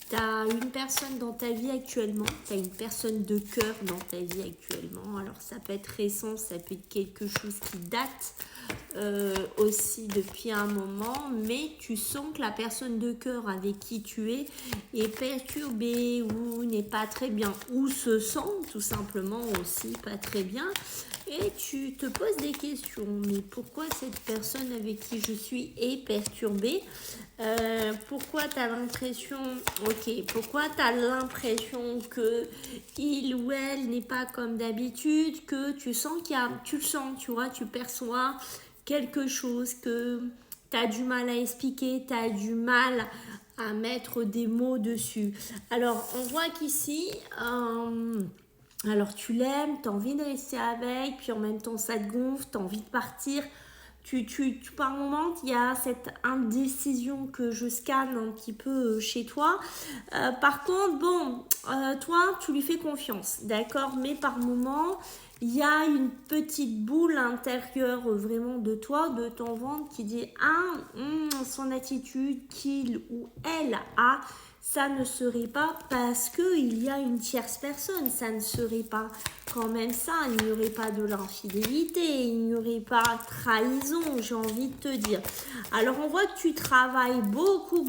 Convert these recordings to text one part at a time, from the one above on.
Tu as une personne dans ta vie actuellement, tu as une personne de cœur dans ta vie actuellement. Alors ça peut être récent, ça peut être quelque chose qui date aussi depuis un moment, mais tu sens que la personne de cœur avec qui tu est perturbée ou n'est pas très bien, ou se sent tout simplement aussi pas très bien. Et tu te poses des questions, mais pourquoi cette personne avec qui je suis est perturbée? Pourquoi tu as l'impression, pourquoi tu as l'impression que il ou elle n'est pas comme d'habitude, que tu sens tu le sens, tu vois, tu perçois quelque chose que tu as du mal à expliquer, tu as du mal à mettre des mots dessus. Alors, on voit qu'ici, alors tu l'aimes, tu as envie de rester avec, puis en même temps ça te gonfle, tu as envie de partir. Par moment, il y a cette indécision que je scanne un petit peu chez toi. Par contre, bon, toi, tu lui fais confiance, d'accord? Mais par moment, il y a une petite boule intérieure vraiment de toi, de ton ventre, qui dit son attitude qu'il ou elle a, ça ne serait pas parce qu'il y a une tierce personne, ça ne serait pas quand même ça, il n'y aurait pas de l'infidélité, il n'y aurait pas trahison, j'ai envie de te dire. Alors on voit que tu travailles beaucoup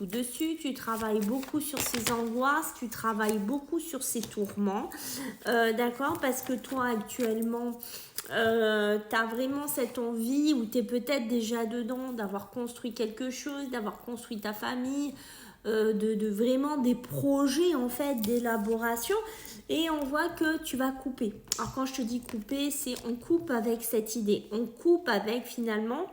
dessus, tu travailles beaucoup sur ces angoisses, tu travailles beaucoup sur ces tourments, d'accord, parce que toi actuellement, tu as vraiment cette envie, ou tu es peut-être déjà dedans, d'avoir construit quelque chose, d'avoir construit ta famille, de vraiment des projets en fait d'élaboration, et on voit que tu vas couper. Alors quand je te dis couper, c'est on coupe avec cette idée, on coupe avec finalement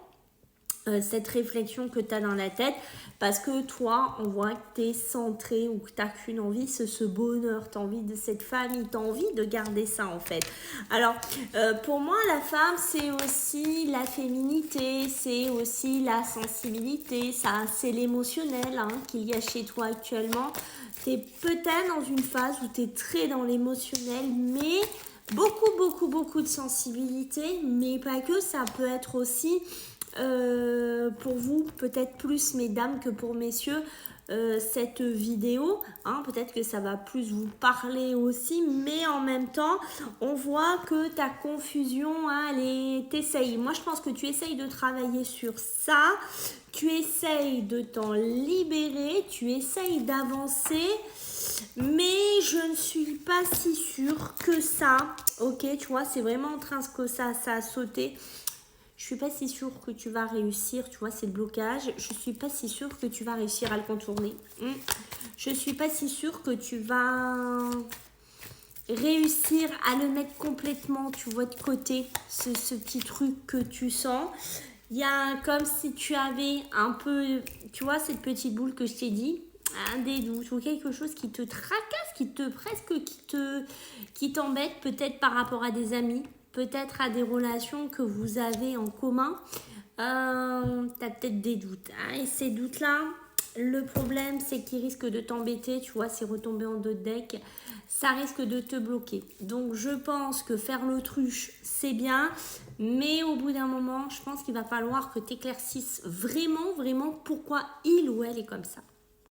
cette réflexion que tu as dans la tête, parce que toi, on voit que tu es centré, ou que tu n'as qu'une envie, c'est ce bonheur, tu as envie de cette famille, tu as envie de garder ça en fait. Alors, pour moi, la femme, c'est aussi la féminité, c'est aussi la sensibilité, ça, c'est l'émotionnel qu'il y a chez toi actuellement. Tu es peut-être dans une phase où tu es très dans l'émotionnel, mais beaucoup de sensibilité, mais pas que, ça peut être aussi pour vous, peut-être plus mesdames que pour messieurs, cette vidéo, peut-être que ça va plus vous parler aussi, mais en même temps on voit que ta confusion, t'essayes, moi je pense que tu essayes de travailler sur ça, tu essayes de t'en libérer, tu essayes d'avancer, mais je ne suis pas si sûre que ça, ok, tu vois, c'est vraiment en train que ça a sauté. Je suis pas si sûre que tu vas réussir, tu vois, c'est le blocage. Je suis pas si sûre que tu vas réussir à le contourner. Je suis pas si sûre que tu vas réussir à le mettre complètement, tu vois, de côté, ce petit truc que tu sens. Il y a comme si tu avais un peu, tu vois, cette petite boule que je t'ai dit, des doutes ou quelque chose qui te tracasse, qui t'embête, peut-être par rapport à des amis, peut-être à des relations que vous avez en commun. Tu as peut-être des doutes, et ces doutes-là, le problème, c'est qu'ils risquent de t'embêter, tu vois, c'est retomber en dos de deck, ça risque de te bloquer. Donc, je pense que faire l'autruche, c'est bien, mais au bout d'un moment, je pense qu'il va falloir que tu éclaircisses vraiment pourquoi il ou elle est comme ça.